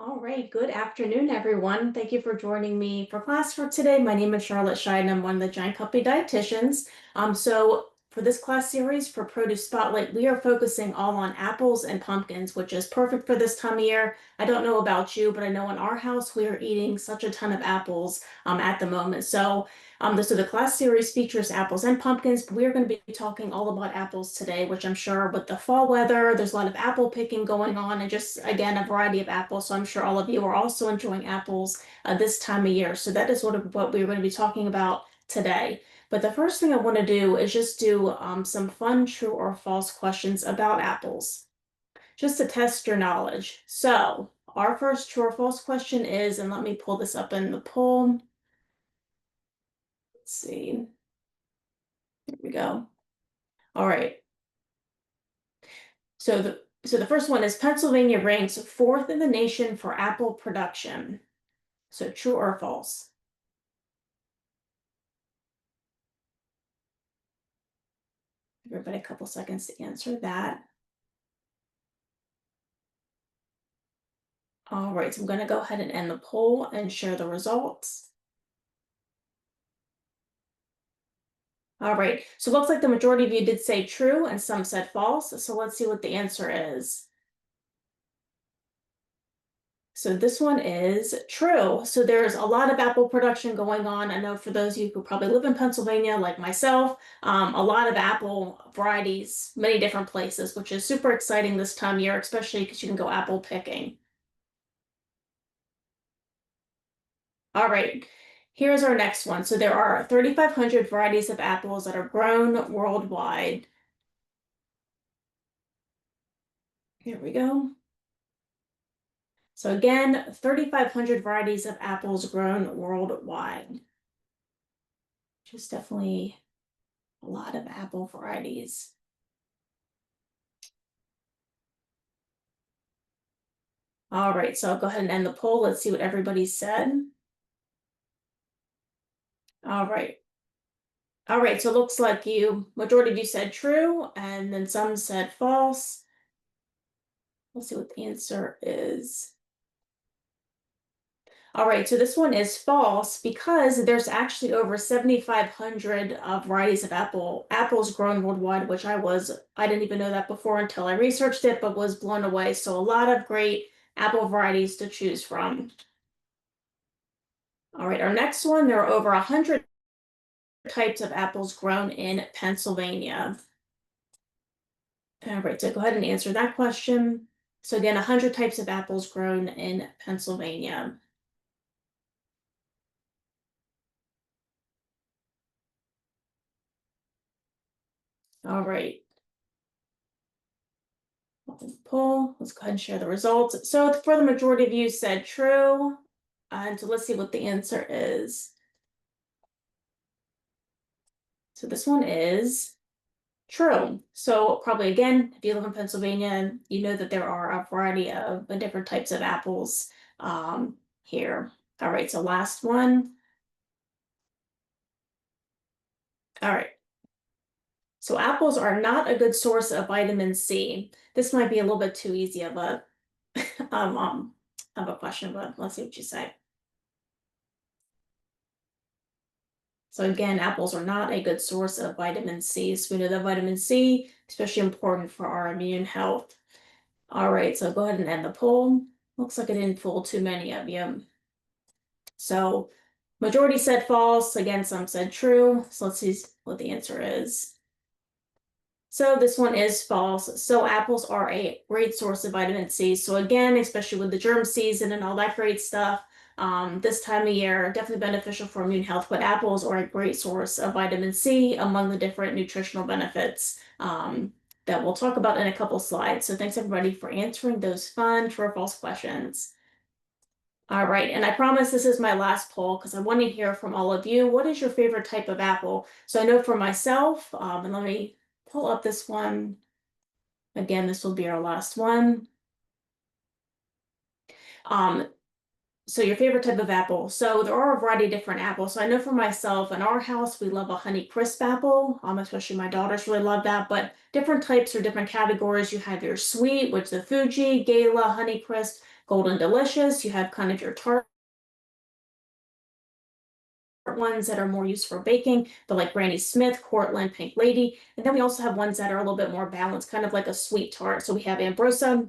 All right, good afternoon, everyone. Thank you for joining me for class for today. My name is Charlotte Scheid, and I'm one of the Giant Company dietitians. So for this class series for Produce Spotlight, we are focusing all on apples and pumpkins, which is perfect for this time of year. I don't know about you, but I know in our house we are eating such a ton of apples at the moment. So the class series features apples and pumpkins, but we're going to be talking all about apples today, which I'm sure with the fall weather, there's a lot of apple picking going on and just, again, a variety of apples. So I'm sure all of you are also enjoying apples this time of year. So that is sort of what we're going to be talking about today. But the first thing I want to do is just do some fun true or false questions about apples, just to test your knowledge. So our first true or false question is, and let me pull this up in the poll. Let's see. Here we go. All right. So the first one is Pennsylvania ranks fourth in the nation for apple production. So true or false? Give everybody a couple seconds to answer that. All right, so I'm going to go ahead and end the poll and share the results. All right, so it looks like the majority of you did say true and some said false. So let's see what the answer is. So this one is true. So there's a lot of apple production going on. I know for those of you who probably live in Pennsylvania, like myself, a lot of apple varieties, many different places, which is super exciting this time of year, especially because you can go apple picking. All right, here's our next one. So there are 3,500 varieties of apples that are grown worldwide. Here we go. So again, 3,500 varieties of apples grown worldwide. Which is definitely a lot of apple varieties. All right, so I'll go ahead and end the poll. Let's see what everybody said. All right. All right, so it looks like majority of you said true, and then some said false. Let's see what the answer is. All right, so this one is false because there's actually over 7,500 varieties of apples grown worldwide, which I didn't even know that before until I researched it, but was blown away. So a lot of great apple varieties to choose from. All right, our next one, there are over 100 types of apples grown in Pennsylvania. All right, so go ahead and answer that question. So again, 100 types of apples grown in Pennsylvania. All right. Poll. Let's go ahead and share the results. So for the majority of you said true. And so let's see what the answer is. So this one is true. So probably again, if you live in Pennsylvania, you know that there are a variety of different types of apples here. All right, so last one. All right. So apples are not a good source of vitamin C. This might be a little bit too easy of a of a question, but let's see what you say. So again, apples are not a good source of vitamin C. So we know that vitamin C, especially important for our immune health. All right, so go ahead and end the poll. Looks like I didn't fool too many of you. So majority said false. Again, some said true. So let's see what the answer is. So this one is false. So apples are a great source of vitamin C. So again, especially with the germ season and all that great stuff, this time of year, definitely beneficial for immune health, but apples are a great source of vitamin C among the different nutritional benefits that we'll talk about in a couple slides. So thanks everybody for answering those fun true or false questions. All right, and I promise this is my last poll because I want to hear from all of you. What is your favorite type of apple? So I know for myself, and let me pull up this one. Again, this will be our last one. So your favorite type of apple. So there are a variety of different apples. So I know for myself, in our house, we love a Honey Crisp apple. Especially my daughters really love that. But different types or different categories. You have your sweet, which is the Fuji, Gala, Honey Crisp, Golden Delicious. You have kind of your tart ones that are more used for baking, but like Granny Smith, Cortland, Pink Lady. And then we also have ones that are a little bit more balanced, kind of like a sweet tart. So we have Ambrosia,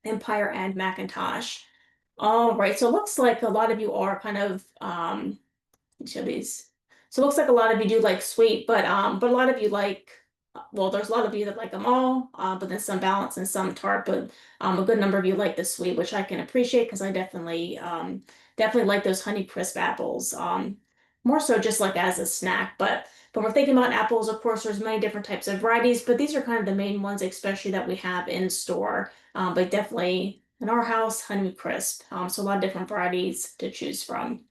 Empire, and Macintosh. All right, so it looks like a lot of you are kind of each of these. So it looks like a lot of you do like sweet, but a lot of you like, well, there's a lot of you that like them all, but then some balance and some tart, but a good number of you like the sweet, which I can appreciate because I definitely like those Honey Crisp apples. More so just like as a snack, but we're thinking about apples, of course, there's many different types of varieties, but these are kind of the main ones, especially that we have in store. But definitely in our house, Honey Crisp. So a lot of different varieties to choose from.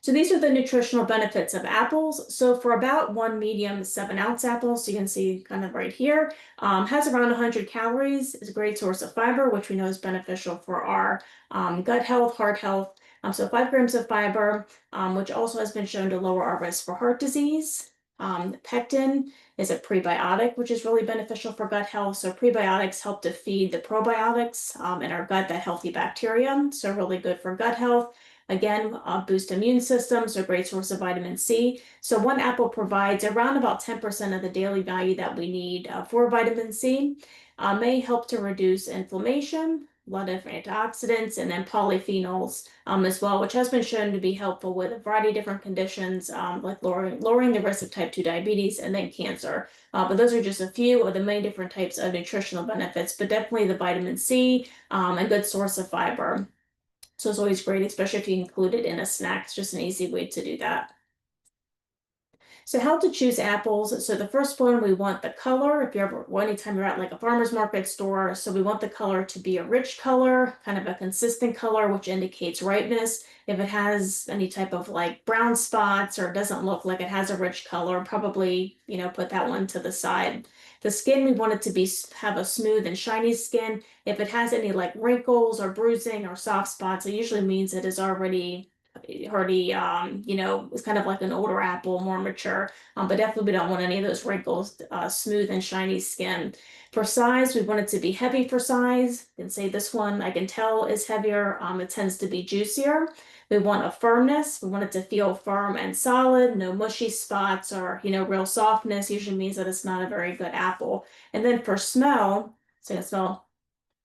So these are the nutritional benefits of apples. So for about one medium 7-ounce apple, so you can see kind of right here, has around 100 calories, is a great source of fiber, which we know is beneficial for our gut health, heart health. So 5 grams of fiber, which also has been shown to lower our risk for heart disease. Pectin is a prebiotic, which is really beneficial for gut health. So prebiotics help to feed the probiotics in our gut, that healthy bacteria. So really good for gut health. Again, boost immune system, so a great source of vitamin C. So one apple provides around about 10% of the daily value that we need for vitamin C. May help to reduce inflammation, a lot of antioxidants, and then polyphenols as well, which has been shown to be helpful with a variety of different conditions, like lowering the risk of type 2 diabetes and then cancer. But those are just a few of the many different types of nutritional benefits, but definitely the vitamin C, a good source of fiber. So it's always great, especially if you include it in a snack. It's just an easy way to do that. So how to choose apples. So the first one, we want the color. If you ever, well, anytime you're at like a farmer's market store, so we want the color to be a rich color, kind of a consistent color, which indicates ripeness. If it has any type of like brown spots or doesn't look like it has a rich color, probably, put that one to the side. The skin, we want it to have a smooth and shiny skin. If it has any like wrinkles or bruising or soft spots, it usually means it is already it's kind of like an older apple, more mature. But definitely we don't want any of those wrinkles, smooth and shiny skin. For size, we want it to be heavy for size. You can say this one I can tell is heavier. It tends to be juicier. We want a firmness. We want it to feel firm and solid, no mushy spots or, real softness. Usually means that it's not a very good apple. And then for smell, so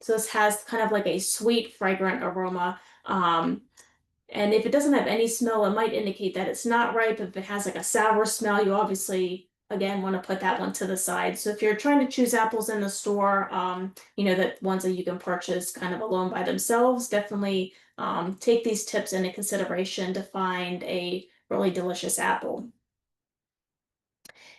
this has kind of like a sweet, fragrant aroma. And if it doesn't have any smell, it might indicate that it's not ripe. If it has like a sour smell, you obviously, again, want to put that one to the side. So if you're trying to choose apples in the store, that ones that you can purchase kind of alone by themselves, definitely take these tips into consideration to find a really delicious apple.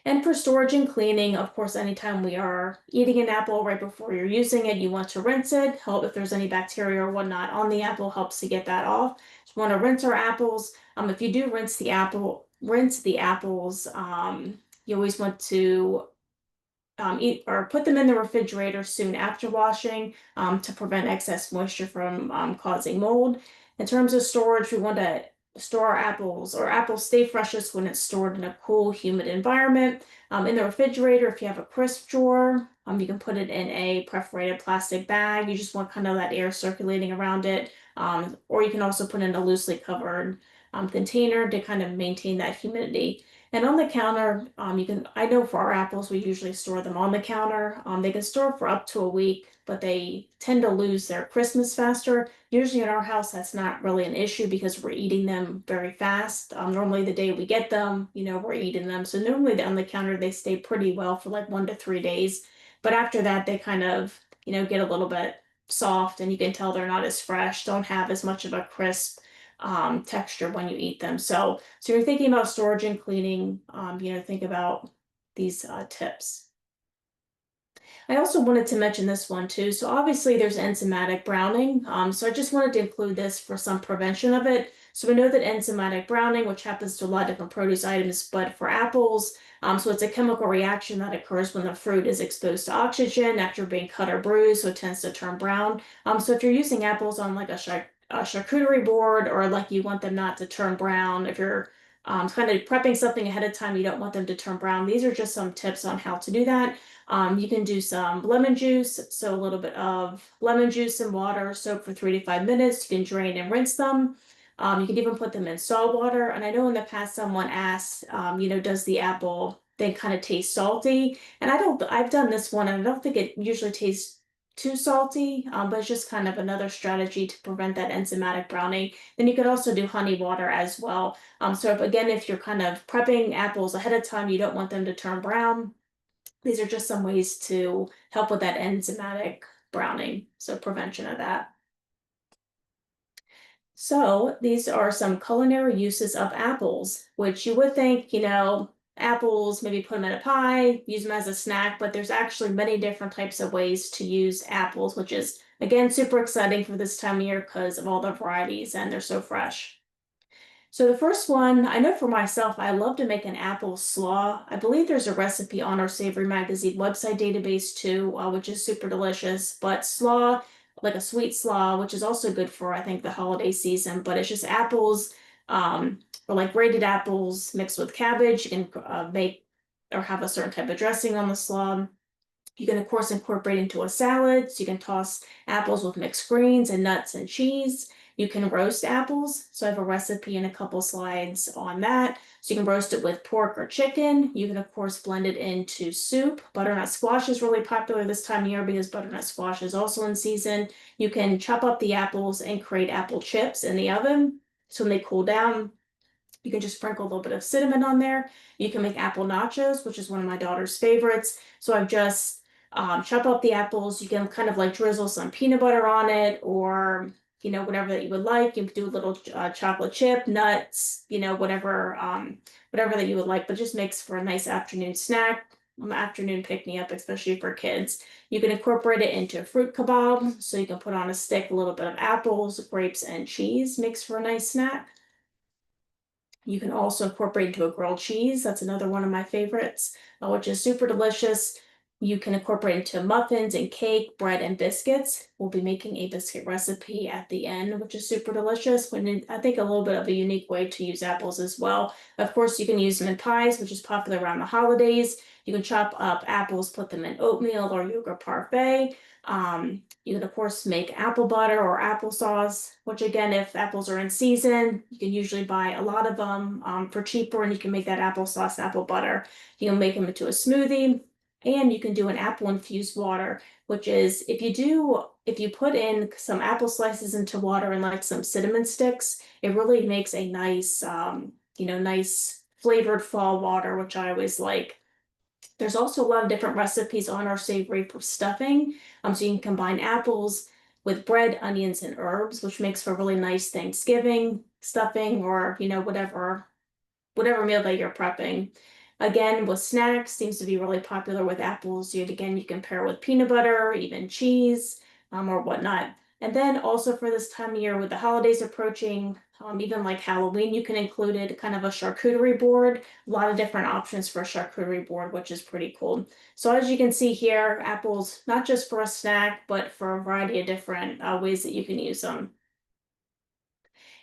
And for storage and cleaning, of course, anytime we are eating an apple right before you're using it, you want to rinse it. Help if there's any bacteria or whatnot on the apple, helps to get that off. So we want to rinse our apples. If you do rinse the apples, you always want to eat or put them in the refrigerator soon after washing to prevent excess moisture from causing mold. In terms of storage, we want to store our apples, or apples stay freshest when it's stored in a cool, humid environment. In the refrigerator, if you have a crisp drawer, you can put it in a perforated plastic bag. You just want kind of that air circulating around it. Or you can also put in a loosely covered container to kind of maintain that humidity. And on the counter, I know for our apples, we usually store them on the counter. They can store for up to a week, but they tend to lose their crispness faster. Usually in our house, that's not really an issue because we're eating them very fast. Normally the day we get them, we're eating them. So normally on the counter, they stay pretty well for like 1 to 3 days. But after that, they kind of, get a little bit soft and you can tell they're not as fresh, don't have as much of a crisp texture when you eat them. So you're thinking about storage and cleaning, think about these tips. I also wanted to mention this one too. So obviously there's enzymatic browning. So I just wanted to include this for some prevention of it. So we know that enzymatic browning, which happens to a lot of different produce items, but for apples, so it's a chemical reaction that occurs when the fruit is exposed to oxygen after being cut or bruised, so it tends to turn brown. So if you're using apples on like a charcuterie board, or like you want them not to turn brown, if you're kind of prepping something ahead of time. You don't want them to turn brown. These are just some tips on how to do that. You can do some lemon juice. So a little bit of lemon juice and water, soak for 3 to 5 minutes. You can drain and rinse them. You can even put them in salt water. And I know in the past someone asked, does the apple then kind of taste salty? And I've done this one and I don't think it usually tastes too salty, but it's just kind of another strategy to prevent that enzymatic browning. Then you could also do honey water as well. So if you're kind of prepping apples ahead of time, you don't want them to turn brown. These are just some ways to help with that enzymatic browning, so prevention of that. So these are some culinary uses of apples, which you would think, apples, maybe put them in a pie, use them as a snack, but there's actually many different types of ways to use apples, which is again super exciting for this time of year because of all the varieties and they're so fresh. So the first one, I know for myself, I love to make an apple slaw. I believe there's a recipe on our Savory Magazine website database too, which is super delicious. But slaw, like a sweet slaw, which is also good for, I think, the holiday season, but it's just apples, or like grated apples mixed with cabbage. You can make or have a certain type of dressing on the slaw. You can, of course, incorporate into a salad. So you can toss apples with mixed greens and nuts and cheese. You can roast apples. So I have a recipe and a couple slides on that. So you can roast it with pork or chicken. You can, of course, blend it into soup. Butternut squash is really popular this time of year because butternut squash is also in season. You can chop up the apples and create apple chips in the oven. So when they cool down, you can just sprinkle a little bit of cinnamon on there. You can make apple nachos, which is one of my daughter's favorites. So I've just chop up the apples. You can kind of like drizzle some peanut butter on it or, whatever that you would like. You can do a little chocolate chip, nuts, whatever that you would like, but just makes for a nice afternoon snack, afternoon pick-me-up, especially for kids. You can incorporate it into a fruit kebab. So you can put on a stick a little bit of apples, grapes, and cheese. Makes for a nice snack. You can also incorporate into a grilled cheese. That's another one of my favorites, which is super delicious. You can incorporate into muffins and cake, bread, and biscuits. We'll be making a biscuit recipe at the end, which is super delicious. I think a little bit of a unique way to use apples as well. Of course, you can use them in pies, which is popular around the holidays. You can chop up apples, put them in oatmeal or yogurt parfait. You can, of course, make apple butter or applesauce, which again, if apples are in season, you can usually buy a lot of them for cheaper and you can make that applesauce, apple butter. You can make them into a smoothie and you can do an apple infused water, which is if you put in some apple slices into water and like some cinnamon sticks, it really makes a nice, nice flavored fall water, which I always like. There's also a lot of different recipes on our savory for stuffing. So you can combine apples with bread, onions, and herbs, which makes for a really nice Thanksgiving stuffing or, whatever meal that you're prepping. Again, with snacks, seems to be really popular with apples. Again, you can pair with peanut butter, even cheese, or whatnot. And then also for this time of year with the holidays approaching, even like Halloween, you can include it kind of a charcuterie board. A lot of different options for a charcuterie board, which is pretty cool. So as you can see here, apples, not just for a snack, but for a variety of different ways that you can use them.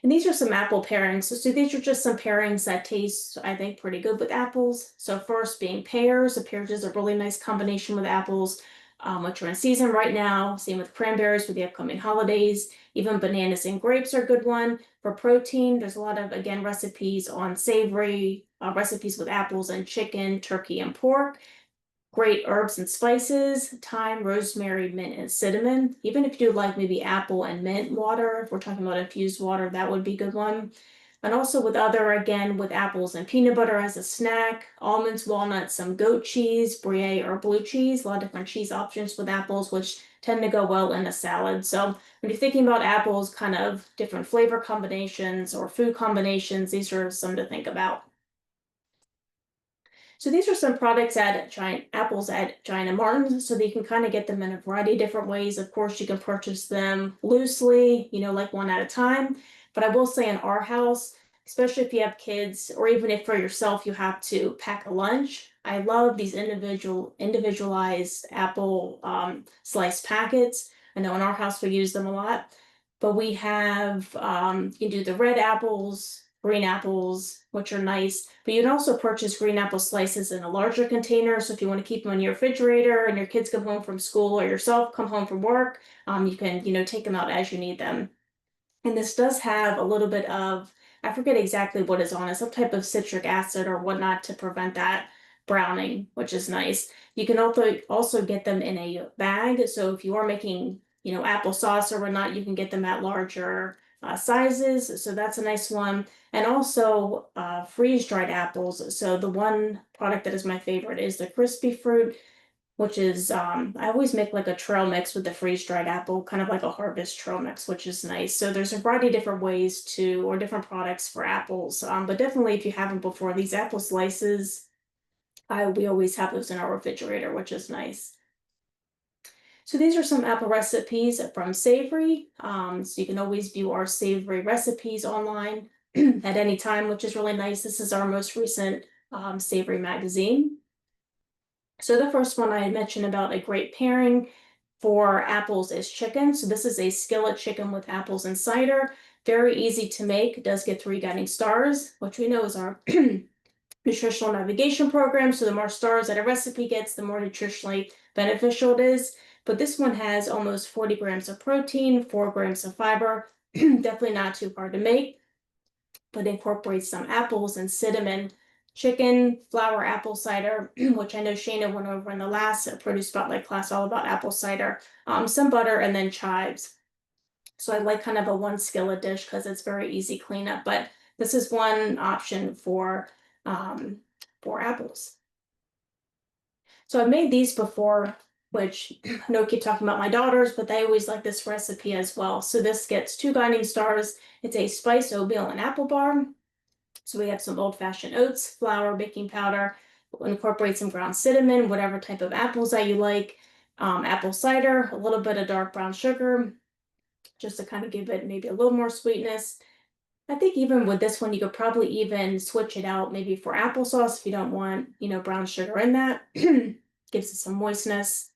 And these are some apple pairings. So these are just some pairings that taste, I think, pretty good with apples. So first being pears. A pear is a really nice combination with apples, which are in season right now. Same with cranberries for the upcoming holidays. Even bananas and grapes are a good one. For protein, there's a lot of, again, recipes on savory, recipes with apples and chicken, turkey, and pork. Great herbs and spices, thyme, rosemary, mint, and cinnamon. Even if you do like maybe apple and mint water, if we're talking about infused water, that would be a good one. And also again, with apples and peanut butter as a snack, almonds, walnuts, some goat cheese, brie or blue cheese, a lot of different cheese options with apples, which tend to go well in a salad. So when you're thinking about apples, kind of different flavor combinations or food combinations, these are some to think about. So these are some products at apples at Giant Martin's, so that you can kind of get them in a variety of different ways. Of course, you can purchase them loosely, like one at a time. But I will say in our house, especially if you have kids, or even if for yourself you have to pack a lunch, I love these individualized apple slice packets. I know in our house we use them a lot. But we have, you can do the red apples, green apples, which are nice. But you can also purchase green apple slices in a larger container. So if you want to keep them in your refrigerator and your kids come home from school or yourself come home from work, you can, take them out as you need them. And this does have a little bit of, I forget exactly what is on it, some type of citric acid or whatnot to prevent that browning, which is nice. You can also get them in a bag. So if you are making, applesauce or whatnot, you can get them at larger sizes. So that's a nice one. And also freeze-dried apples. So the one product that is my favorite is the crispy fruit, which is I always make like a trail mix with the freeze-dried apple, kind of like a harvest trail mix, which is nice. So there's a variety of different ways to, or different products for apples. But definitely if you haven't before, these apple slices, we always have those in our refrigerator, which is nice. So these are some apple recipes from Savory. So you can always view our Savory recipes online at any time, which is really nice. This is our most recent Savory magazine. So the first one I had mentioned about a great pairing for apples is chicken. So this is a skillet chicken with apples and cider. Very easy to make. It does get 3 guiding stars, which we know is our nutritional navigation program. So the more stars that a recipe gets, the more nutritionally beneficial it is. But this one has almost 40 grams of protein, 4 grams of fiber. Definitely not too hard to make, but incorporates some apples and cinnamon, chicken, flour, apple cider, which I know Shayna went over in the last produce spotlight class all about apple cider, some butter, and then chives. So I like kind of a 1 skillet dish because it's very easy cleanup, but this is one option for apples. So I've made these before, which I know I keep talking about my daughters, but they always like this recipe as well. So this gets 2 guiding stars. It's a spiced oatmeal and apple bar. So we have some old-fashioned oats, flour, baking powder. We'll incorporate some ground cinnamon, whatever type of apples that you like, apple cider, a little bit of dark brown sugar, just to kind of give it maybe a little more sweetness. I think even with this one, you could probably even switch it out maybe for applesauce if you don't want, brown sugar in that. Gives it some moistness.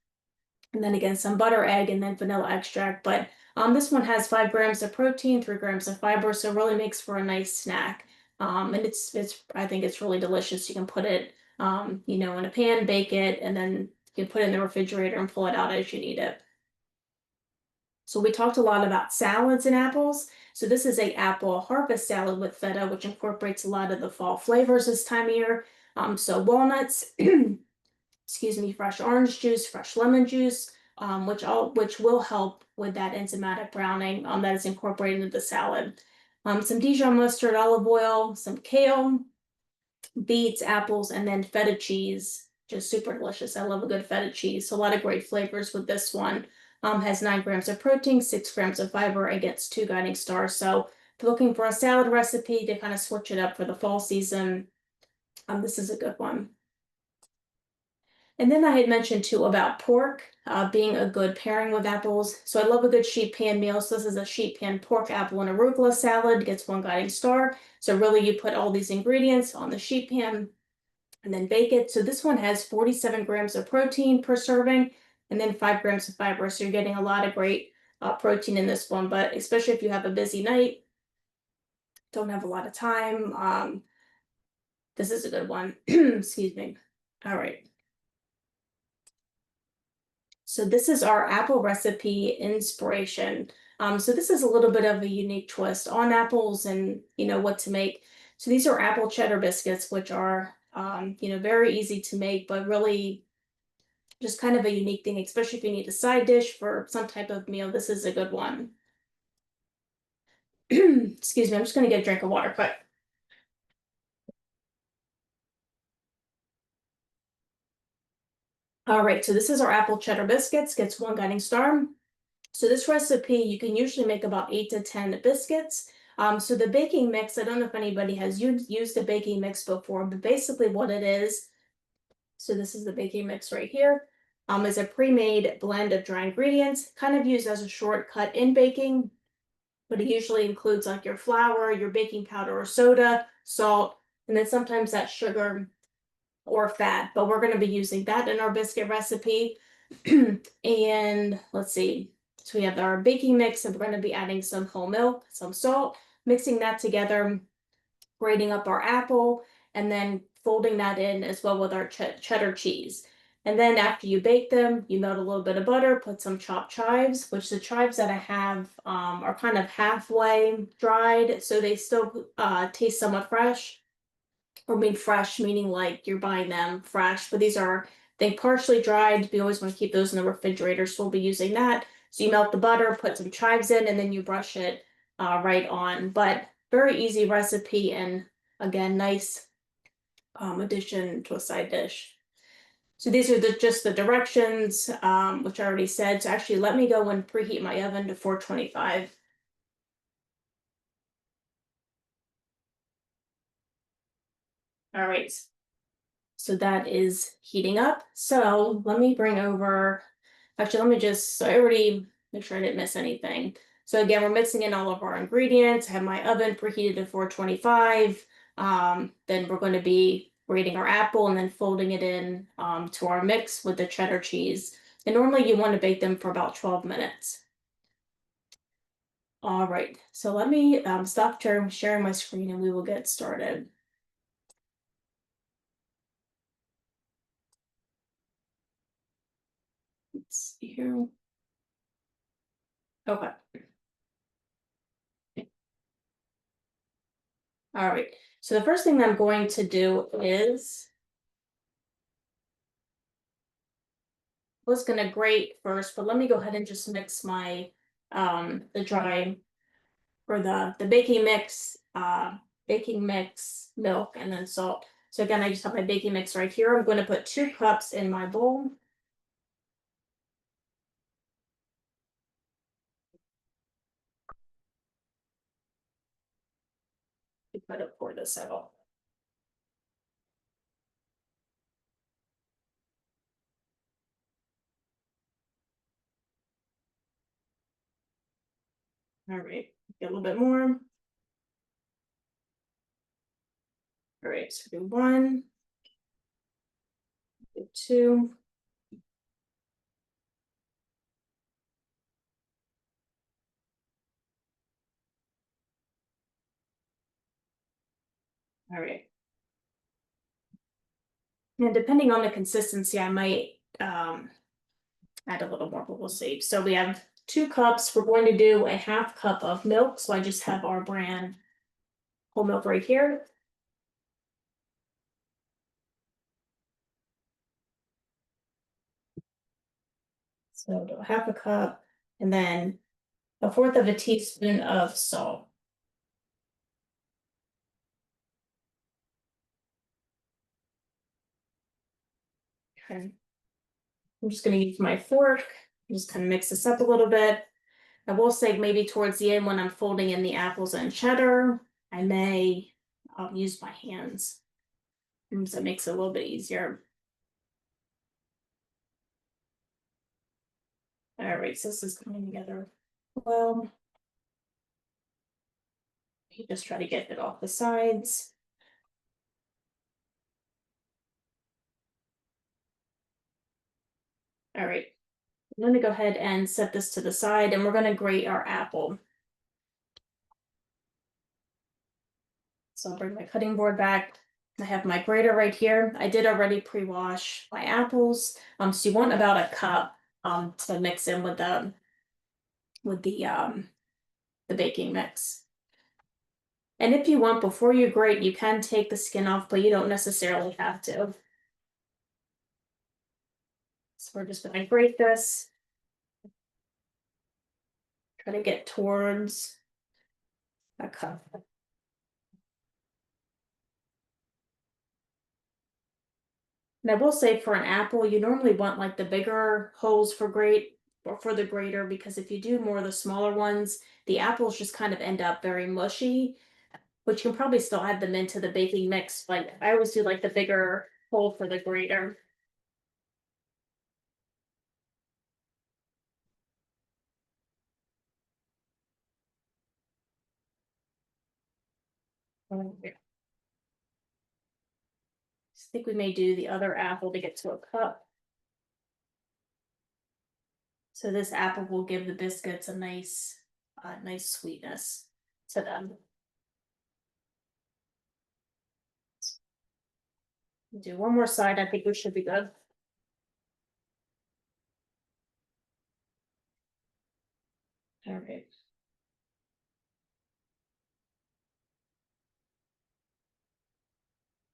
And then again, some butter, egg, and then vanilla extract. But this one has 5 grams of protein, 3 grams of fiber, so it really makes for a nice snack. And it's I think it's really delicious. You can put it, in a pan, bake it, and then you can put it in the refrigerator and pull it out as you need it. So we talked a lot about salads and apples. So this is a apple harvest salad with feta, which incorporates a lot of the fall flavors this time of year. So walnuts, excuse me, fresh orange juice, fresh lemon juice, which will help with that enzymatic browning that is incorporated into the salad. Some Dijon mustard, olive oil, some kale, beets, apples, and then feta cheese. Just super delicious. I love a good feta cheese. So a lot of great flavors with this one. Has 9 grams of protein, 6 grams of fiber, and gets 2 guiding stars. So if you're looking for a salad recipe to kind of switch it up for the fall season, this is a good one. And then I had mentioned too about pork being a good pairing with apples. So I love a good sheet pan meal. So this is a sheet pan pork, apple, and arugula salad. Gets 1 guiding star. So really you put all these ingredients on the sheet pan and then bake it. So this one has 47 grams of protein per serving and then 5 grams of fiber. So you're getting a lot of great protein in this one, but especially if you have a busy night, don't have a lot of time, this is a good one. Excuse me. All right. So this is our apple recipe inspiration. So this is a little bit of a unique twist on apples and what to make. So these are apple cheddar biscuits, which are very easy to make, but really just kind of a unique thing, especially if you need a side dish for some type of meal. This is a good one. Excuse me, I'm just gonna get a drink of water quick. All right, so this is our apple cheddar biscuits, gets 1 guiding star. So this recipe, you can usually make about 8 to 10 biscuits. So the baking mix, I don't know if anybody has used a baking mix before, but basically what it is, so this is the baking mix right here, is a pre-made blend of dry ingredients, kind of used as a shortcut in baking, but it usually includes like your flour, your baking powder or soda, salt, and then sometimes that sugar or fat, but we're going to be using that in our biscuit recipe. And let's see, so we have our baking mix and we're going to be adding some whole milk, some salt, mixing that together. grating up our apple, and then folding that in as well with our cheddar cheese. And then after you bake them, you melt a little bit of butter, put some chopped chives, which the chives that I have are kind of halfway dried, so they still taste somewhat fresh. Or mean fresh, meaning like you're buying them fresh, but these are, they partially dried. We always want to keep those in the refrigerator, so we'll be using that. So you melt the butter, put some chives in, and then you brush it right on. But very easy recipe, and again, nice addition to a side dish. So these are just the directions, which I already said. So actually, let me go and preheat my oven to 425. All right, so that is heating up. So let me bring over, actually, let me just, so I already make sure I didn't miss anything. So again, we're mixing in all of our ingredients. I have my oven preheated to 425. Then we're going to be grating our apple and then folding it in to our mix with the cheddar cheese. And normally you want to bake them for about 12 minutes. All right, so let me stop sharing my screen and we will get started. Let's see here. Okay. All right, so the first thing that I'm going to do is, I was gonna grate first, but let me go ahead and just mix my the dry, or the baking mix, milk, and then salt. So again, I just have my baking mix right here. I'm going to put 2 cups in my bowl. Try to pour this out. All right, get a little bit more. All right, so do 1, do 2. All right. And depending on the consistency, I might add a little more, but we'll see. So we have 2 cups. We're going to do a 1/2 cup of milk. So I just have our brand whole milk right here. So do 1/2 cup, and then 1/4 of a teaspoon of salt. Okay. I'm just going to use my fork, just kind of mix this up a little bit. I will say maybe towards the end when I'm folding in the apples and cheddar, I may use my hands. So it makes it a little bit easier. All right, so this is coming together well. You just try to get it off the sides. All right, I'm going to go ahead and set this to the side, and we're going to grate our apple. So I'll bring my cutting board back. I have my grater right here. I did already pre-wash my apples. So you want about a cup to mix in with the baking mix. And if you want, before you grate, you can take the skin off, but you don't necessarily have to. So we're just gonna grate this. Try to get towards a cup. And I will say for an apple, you normally want like the bigger holes for grate or for the grater, because if you do more of the smaller ones, the apples just kind of end up very mushy, which you can probably still add them into the baking mix, but I always do like the bigger hole for the grater. I think we may do the other apple to get to a cup. So this apple will give the biscuits a nice sweetness to them. Do one more side. I think we should be good. All right.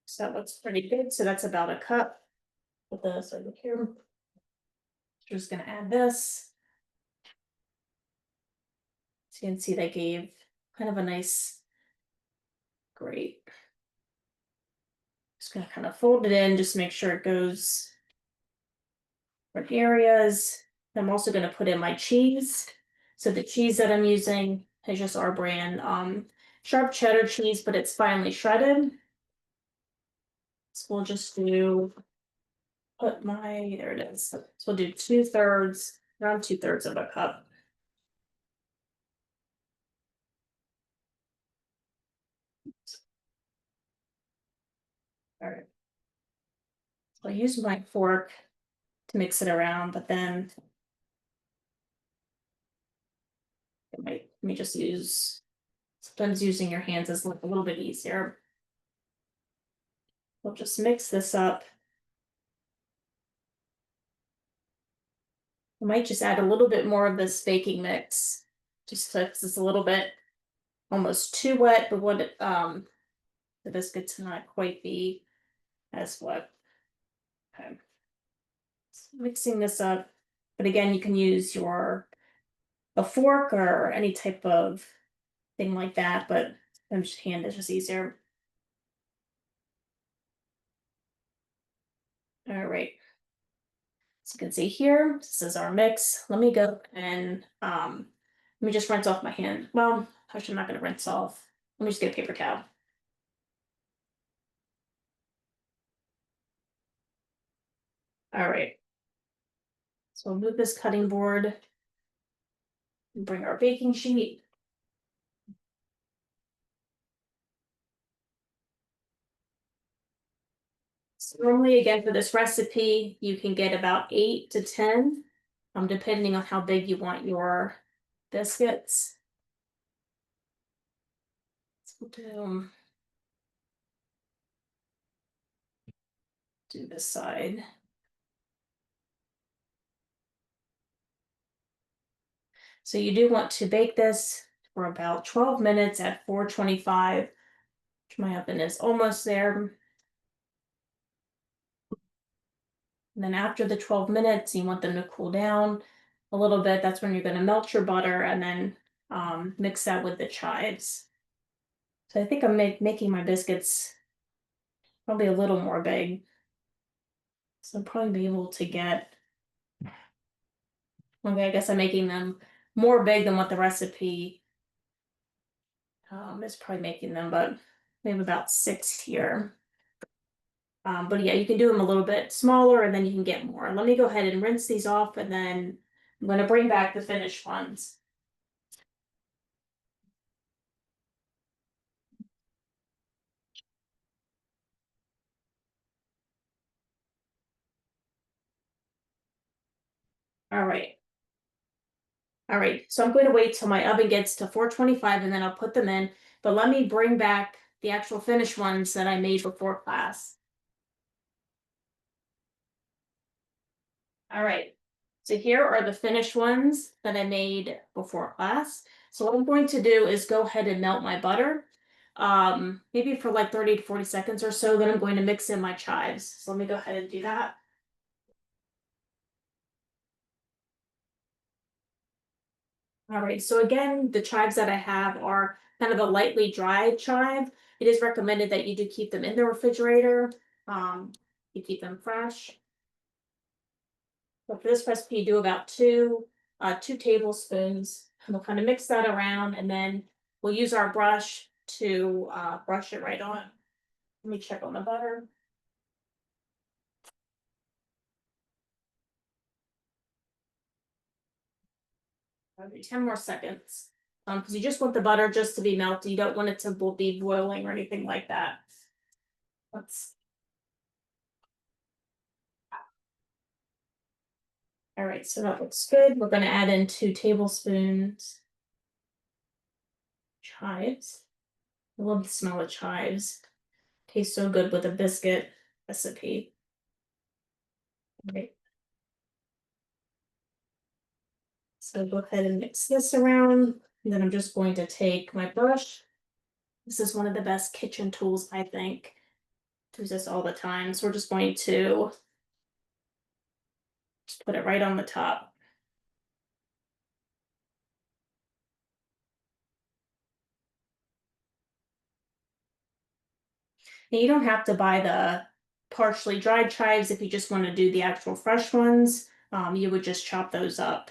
So that looks pretty good. So that's about a cup. Put this over here. Just gonna add this. So you can see they gave kind of a nice grate. Just gonna kind of fold it in, just make sure it goes for areas. I'm also gonna put in my cheese. So the cheese that I'm using is just our brand, sharp cheddar cheese, but it's finely shredded. So we'll just put there it is. So we'll do 2/3, around 2/3 of a cup. All right. So I'll use my fork to mix it around, but then let me just sometimes using your hands is a little bit easier. We'll just mix this up. I might just add a little bit more of this baking mix, just because it's a little bit almost too wet, but the biscuits not quite be as wet. Okay. So mixing this up, but again, you can use a fork or any type of thing like that, but hand is just easier. All right. So you can see here, this is our mix. Let me go and let me just rinse off my hand. Well, actually, I'm not going to rinse off. Let me just get a paper towel. All right. So we'll move this cutting board and bring our baking sheet. So normally, again, for this recipe, you can get about 8 to 10, depending on how big you want your biscuits. So we'll do this side. So you do want to bake this for about 12 minutes at 425. My oven is almost there. And then after the 12 minutes, you want them to cool down a little bit. That's when you're going to melt your butter and then mix that with the chives. So I think I'm making my biscuits probably a little more big. So I'll probably be able to get, okay, I guess I'm making them more big than what the recipe is probably making them, but we have about 6 here. But yeah, you can do them a little bit smaller and then you can get more. Let me go ahead and rinse these off and then I'm going to bring back the finished ones. All right. All right, so I'm going to wait till my oven gets to 425 and then I'll put them in. But let me bring back the actual finished ones that I made before class. All right, so here are the finished ones that I made before class. So what I'm going to do is go ahead and melt my butter, maybe for like 30 to 40 seconds or so. Then I'm going to mix in my chives. So let me go ahead and do that. All right, so again, the chives that I have are kind of a lightly dried chive. It is recommended that you do keep them in the refrigerator. You keep them fresh. So for this recipe, you do about two tablespoons. And we'll kind of mix that around, and then we'll use our brush to brush it right on. Let me check on the butter. Maybe 10 more seconds. Because you just want the butter just to be melted. You don't want it to be boiling or anything like that. Let's. All right, so that looks good. We're going to add in 2 tablespoons chives. I love the smell of chives. Tastes so good with a biscuit, recipe. Right. So go ahead and mix this around. And then I'm just going to take my brush. This is one of the best kitchen tools, I think. Use this all the time. So we're just going to just put it right on the top. And you don't have to buy the partially dried chives if you just want to do the actual fresh ones. You would just chop those up.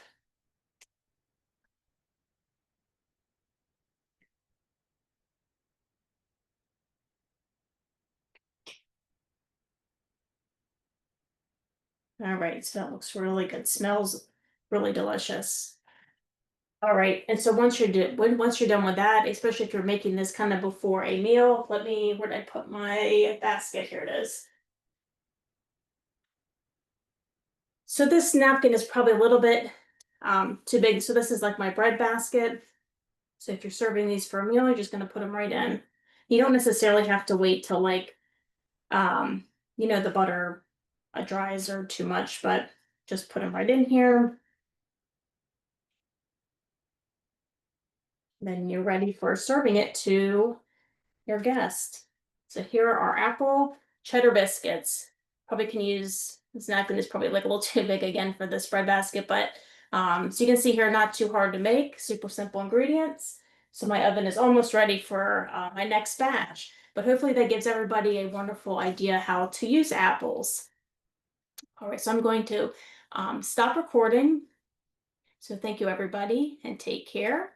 All right, so that looks really good. Smells really delicious. All right, and so once you're done with that, especially if you're making this kind of before a meal, where did I put my basket? Here it is. So this napkin is probably a little bit too big. So this is like my bread basket. So if you're serving these for a meal, you're just gonna put them right in. You don't necessarily have to wait till like um, the butter dries or too much, but just put them right in here. Then you're ready for serving it to your guest. So here are our apple cheddar biscuits. Probably can use this napkin is probably like a little too big again for this bread basket, but so you can see here, not too hard to make, super simple ingredients. So my oven is almost ready for my next batch, but hopefully that gives everybody a wonderful idea how to use apples. All right, so I'm going to stop recording. So thank you everybody and take care.